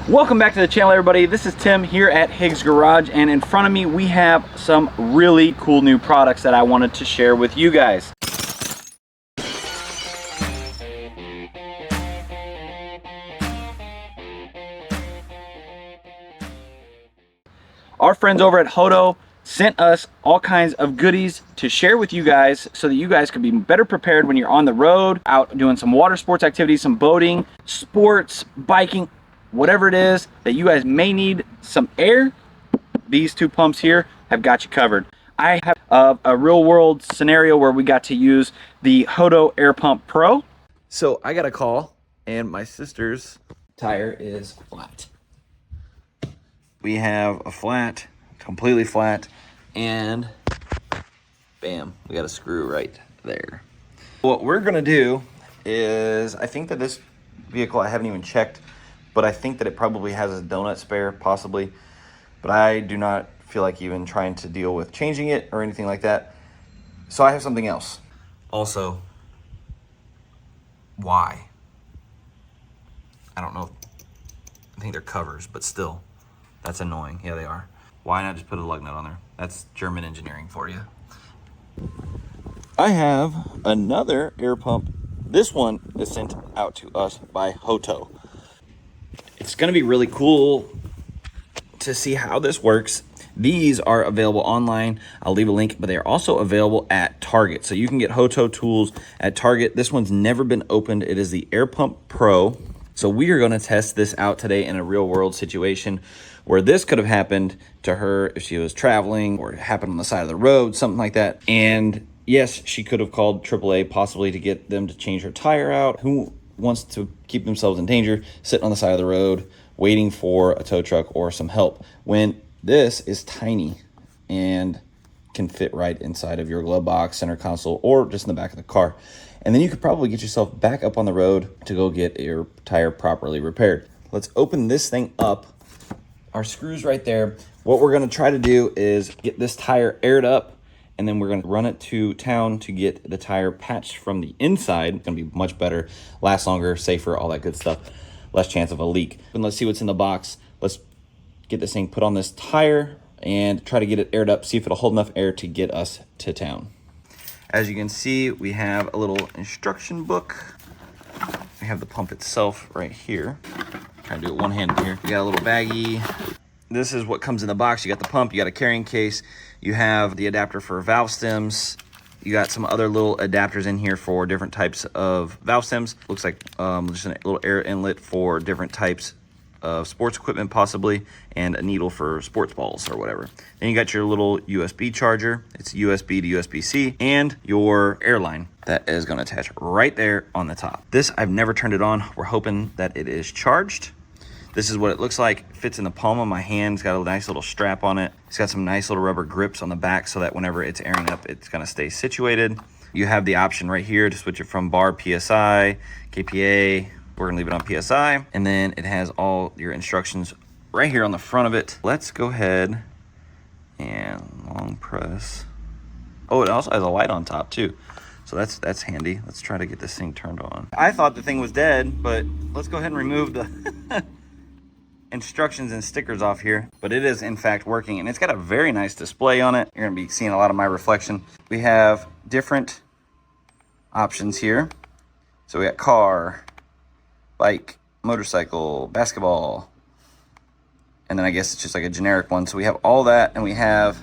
Welcome back to the channel, everybody. This is Tim here at Higgs Garage, and in front of me we have some really cool new products that I wanted to share with you guys. Our friends over at Hoto sent us all kinds of goodies to share with you guys so that you guys can be better prepared when you're on the road, out doing some water sports activities, some boating, sports, biking, whatever it is that you guys may need some air. These two pumps here have got you covered. I have a real world scenario where we got to use the Hoto Air Pump Pro. So I got a call and my sister's tire is flat. We have a flat, completely flat, and bam, we got a screw right there. What we're gonna do is, I think that this vehicle, I haven't even checked, but I think that it probably has a donut spare, possibly, but I do not feel like even trying to deal with changing it or anything like that. So I have something else. Also, why? I don't know. I think they're covers, but still, that's annoying. Yeah, they are. Why not just put a lug nut on there? That's German engineering for you. I have another air pump. This one is sent out to us by Hoto. It's gonna be really cool to see how this works. These are available online. I'll leave a link, but they are also available at Target. So you can get Hoto tools at Target. This one's never been opened. It is the Air Pump Pro. So we are gonna test this out today in a real world situation where this could have happened to her if she was traveling, or it happened on the side of the road, something like that. And yes, she could have called AAA possibly to get them to change her tire out. Who wants to keep themselves in danger sitting on the side of the road waiting for a tow truck or some help when this is tiny and can fit right inside of your glove box, center console, or just in the back of the car? And then you could probably get yourself back up on the road to go get your tire properly repaired. Let's open this thing up. Our screws right there. What we're gonna try to do is get this tire aired up, and then we're gonna run it to town to get the tire patched from the inside. It's gonna be much better, last longer, safer, all that good stuff. Less chance of a leak. And let's see what's in the box. Let's get this thing put on this tire and try to get it aired up, see if it'll hold enough air to get us to town. As you can see, we have a little instruction book. We have the pump itself right here. Trying to do it one-handed here. You got a little baggie. This is what comes in the box. You got the pump, you got a carrying case, you have the adapter for valve stems, you got some other little adapters in here for different types of valve stems. Looks like just a little air inlet for different types of sports equipment possibly, and a needle for sports balls or whatever. Then you got your little USB charger. It's USB to USB-C, and your air line that is going to attach right there on the top. This, I've never turned it on. We're hoping that it is charged. This is what it looks like. It fits in the palm of my hand. It's got a nice little strap on it. It's got some nice little rubber grips on the back so that whenever it's airing up, it's going to stay situated. You have the option right here to switch it from bar, PSI, KPA. We're gonna leave it on PSI, and then it has all your instructions right here on the front of it. Let's go ahead and long press. Oh, it also has a light on top too, so that's handy. Let's try to get this thing turned on. I thought the thing was dead, but let's go ahead and remove the instructions and stickers off here. But it is in fact working, and it's got a very nice display on it. You're gonna be seeing a lot of my reflection. We have different options here. So we got car, bike, motorcycle, basketball, and then I guess it's just like a generic one. So we have all that, and we have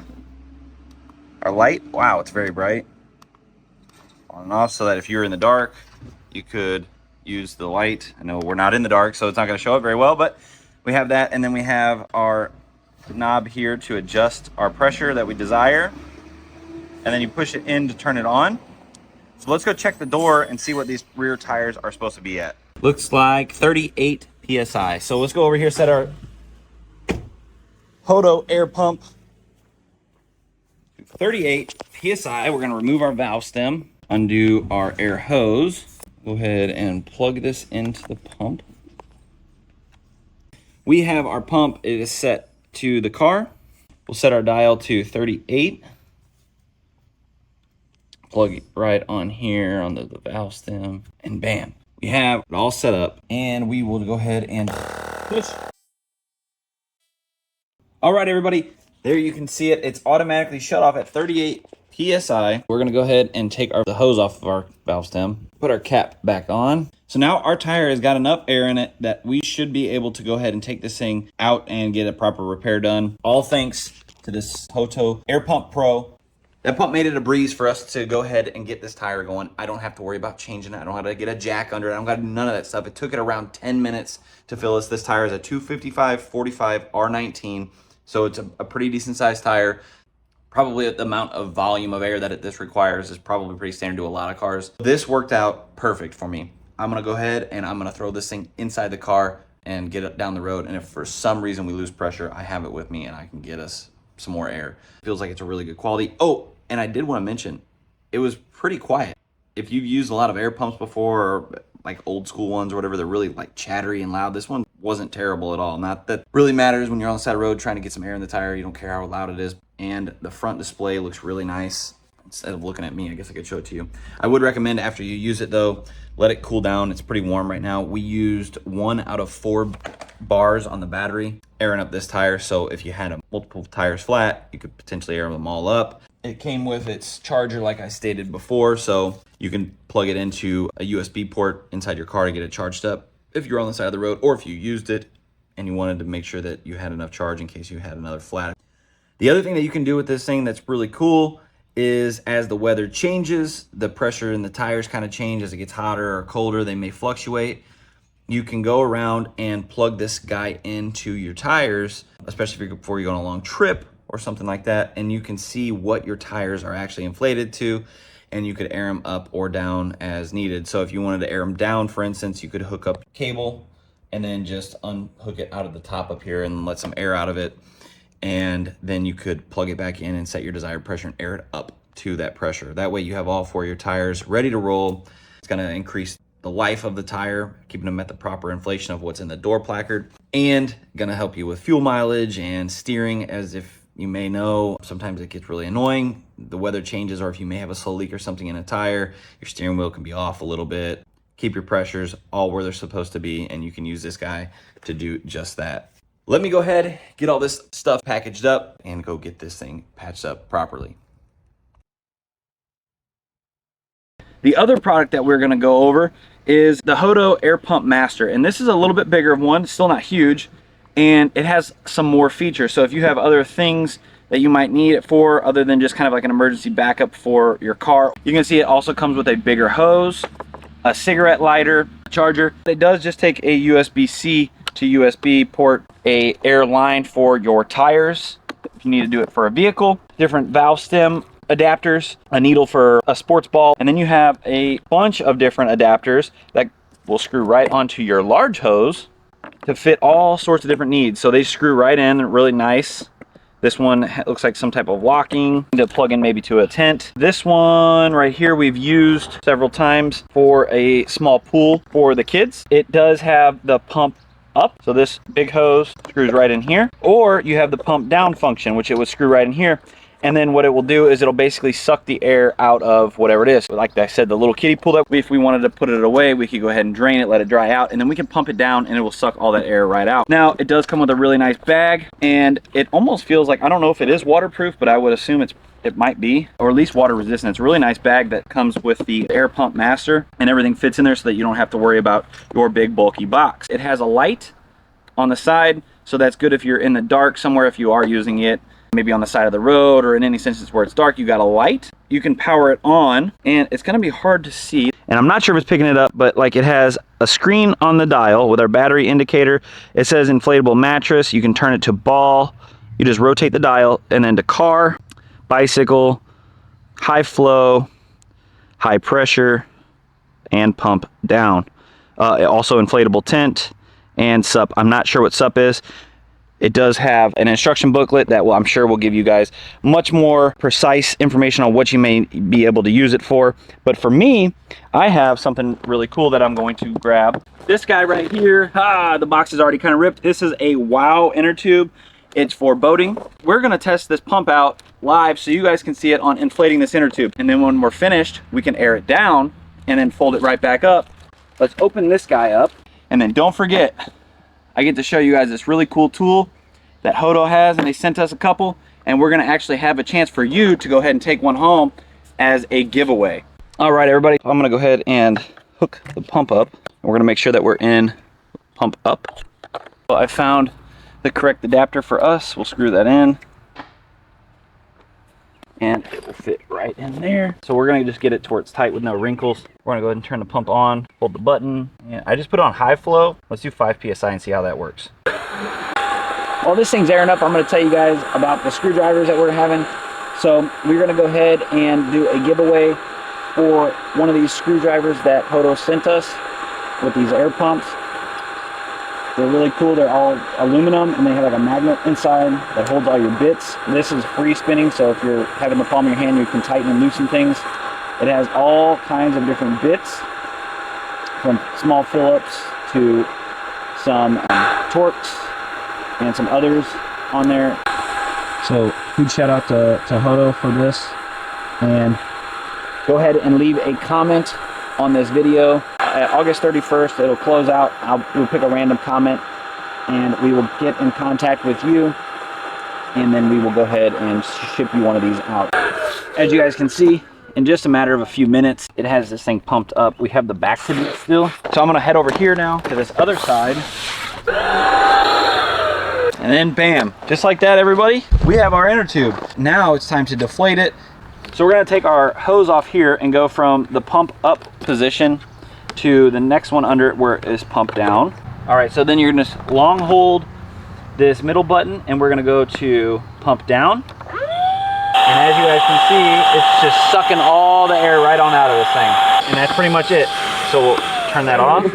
our light. Wow, it's very bright. On and off, so that if you're in the dark, you could use the light. I know we're not in the dark, so it's not gonna show up very well, but we have that, and then we have our knob here to adjust our pressure that we desire, and then you push it in to turn it on. So let's go check the door and see what these rear tires are supposed to be at. Looks like 38 PSI. So let's go over here, set our Hoto air pump 38 PSI. We're gonna remove our valve stem, undo our air hose. Go ahead and plug this into the pump. We have our pump, it is set to the car. We'll set our dial to 38. Plug it right on here on the valve stem, and bam. We have it all set up, and we will go ahead and push All right, everybody, there you can see it. It's automatically shut off at 38 PSI. We're gonna go ahead and take the hose off of our valve stem, put our cap back on. So now our tire has got enough air in it that we should be able to go ahead and take this thing out and get a proper repair done. All thanks to this Hoto Air Pump Pro. That pump made it a breeze for us to go ahead and get this tire going. I don't have to worry about changing it. I don't have to get a jack under it. I don't got none of that stuff. It took it around 10 minutes to fill this. This tire is a 255/45 R19, so it's a pretty decent sized tire. Probably the amount of volume of air that this requires is probably pretty standard to a lot of cars. This worked out perfect for me. I'm gonna go ahead and I'm gonna throw this thing inside the car and get it down the road. And if for some reason we lose pressure, I have it with me and I can get us some more air. Feels like it's a really good quality. Oh, and I did want to mention, it was pretty quiet. If you've used a lot of air pumps before, or like old school ones or whatever, they're really like chattery and loud. This one wasn't terrible at all. Not that really matters when you're on the side of the road trying to get some air in the tire. You don't care how loud it is. And the front display looks really nice. Instead of looking at me, I guess I could show it to you. I would recommend after you use it though, let it cool down. It's pretty warm right now. We used 1 out of 4 bars on the battery airing up this tire. So if you had multiple tires flat, you could potentially air them all up. It came with its charger, like I stated before, so you can plug it into a USB port inside your car to get it charged up if you're on the side of the road, or if you used it and you wanted to make sure that you had enough charge in case you had another flat. The other thing that you can do with this thing that's really cool is as the weather changes, the pressure in the tires kind of change as it gets hotter or colder. They may fluctuate. You can go around and plug this guy into your tires, especially before you go on a long trip or something like that, and you can see what your tires are actually inflated to, and you could air them up or down as needed. So if you wanted to air them down, for instance, you could hook up cable and then just unhook it out of the top up here and let some air out of it, and then you could plug it back in and set your desired pressure and air it up to that pressure. That way you have all 4 of your tires ready to roll. It's going to increase the life of the tire, keeping them at the proper inflation of what's in the door placard, and going to help you with fuel mileage and steering. As if you may know, sometimes it gets really annoying. The weather changes, or if you may have a slow leak or something in a tire, your steering wheel can be off a little bit. Keep your pressures all where they're supposed to be, and you can use this guy to do just that. Let me go ahead, get all this stuff packaged up, and go get this thing patched up properly. The other product that we're gonna go over is the Hoto Air Pump Master. And this is a little bit bigger of one, still not huge, and it has some more features. So if you have other things that you might need it for, other than just kind of like an emergency backup for your car, you can see it also comes with a bigger hose, a cigarette lighter, charger. It does just take a USB-C to USB port, a air line for your tires if you need to do it for a vehicle, different valve stem adapters, a needle for a sports ball, and then you have a bunch of different adapters that will screw right onto your large hose to fit all sorts of different needs. So they screw right in, really nice. This one looks like some type of locking to plug in maybe to a tent. This one right here we've used several times for a small pool for the kids. It does have the pump up, so this big hose screws right in here, or you have the pump down function, which it would screw right in here. And then what it will do is it'll basically suck the air out of whatever it is. Like I said, the little kiddie pool, that if we wanted to put it away, we could go ahead and drain it, let it dry out, and then we can pump it down and it will suck all that air right out. Now, it does come with a really nice bag, and it almost feels like, I don't know if it is waterproof, but I would assume it might be, or at least water resistant. It's a really nice bag that comes with the Air Pump Master, and everything fits in there so that you don't have to worry about your big bulky box. It has a light on the side, so that's good if you're in the dark somewhere, if you are using it maybe on the side of the road, or in any instance where it's dark, you got a light. You can power it on, and it's gonna be hard to see. And I'm not sure if it's picking it up, but like it has a screen on the dial with our battery indicator. It says inflatable mattress. You can turn it to ball. You just rotate the dial, and then to car, bicycle, high flow, high pressure, and pump down. Also inflatable tent and SUP. I'm not sure what SUP is. It does have an instruction booklet that I'm sure will give you guys much more precise information on what you may be able to use it for. But for me, I have something really cool that I'm going to grab. This guy right here, the box is already kind of ripped. This is a WOW inner tube. It's for boating. We're gonna test this pump out live so you guys can see it on inflating this inner tube. And then when we're finished, we can air it down and then fold it right back up. Let's open this guy up. And then don't forget, I get to show you guys this really cool tool that Hoto has, and they sent us a couple, and we're gonna actually have a chance for you to go ahead and take one home as a giveaway. All right, everybody, I'm gonna go ahead and hook the pump up. We're gonna make sure that we're in pump up. So I found the correct adapter for us. We'll screw that in, and it will fit right in there. So we're gonna just get it to where it's tight with no wrinkles. We're gonna go ahead and turn the pump on, hold the button. And I just put it on high flow. Let's do 5 PSI and see how that works. While this thing's airing up, I'm gonna tell you guys about the screwdrivers that we're having. So we're gonna go ahead and do a giveaway for one of these screwdrivers that Hoto sent us with these air pumps. They're really cool. They're all aluminum, and they have like a magnet inside that holds all your bits. This is free spinning, so if you're having the palm of your hand, you can tighten and loosen things. It has all kinds of different bits, from small Phillips to some Torx and some others on there. So huge shout out to Hoto for this, and go ahead and leave a comment on this video. August 31st, it'll close out. We'll pick a random comment, and we will get in contact with you, and then we will go ahead and ship you one of these out. As you guys can see, in just a matter of a few minutes, it has this thing pumped up. We have the back to it still. So I'm gonna head over here now to this other side. And then bam, just like that, everybody, we have our inner tube. Now it's time to deflate it. So we're gonna take our hose off here and go from the pump up position to the next one under it where it is pumped down. All right, so then you're gonna just long hold this middle button, and we're gonna go to pump down. And as you guys can see, it's just sucking all the air right on out of this thing. And that's pretty much it. So we'll turn that off.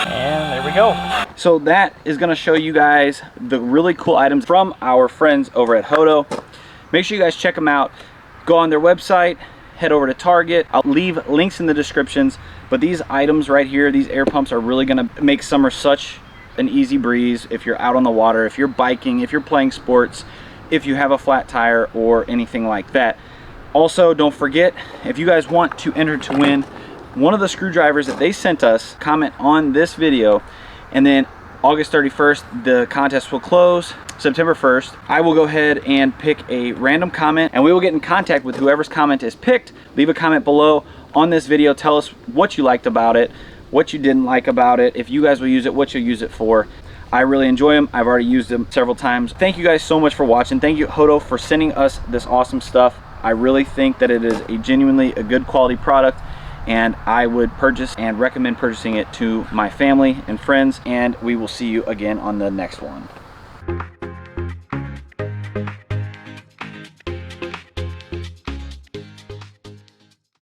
And there we go. So that is gonna show you guys the really cool items from our friends over at Hoto. Make sure you guys check them out. Go on their website, head over to Target. I'll leave links in the descriptions, but these items right here, these air pumps, are really gonna make summer such an easy breeze if you're out on the water, if you're biking, if you're playing sports, if you have a flat tire or anything like that. Also, don't forget, if you guys want to enter to win one of the screwdrivers that they sent us, comment on this video, and then August 31st, the contest will close. September 1st, I will go ahead and pick a random comment, and we will get in contact with whoever's comment is picked. Leave a comment below on this video. Tell us what you liked about it, what you didn't like about it, if you guys will use it, what you'll use it for. I really enjoy them. I've already used them several times. Thank you guys so much for watching. Thank you, Hoto, for sending us this awesome stuff. I really think that it is genuinely a good quality product, and I would purchase and recommend purchasing it to my family and friends, and we will see you again on the next one.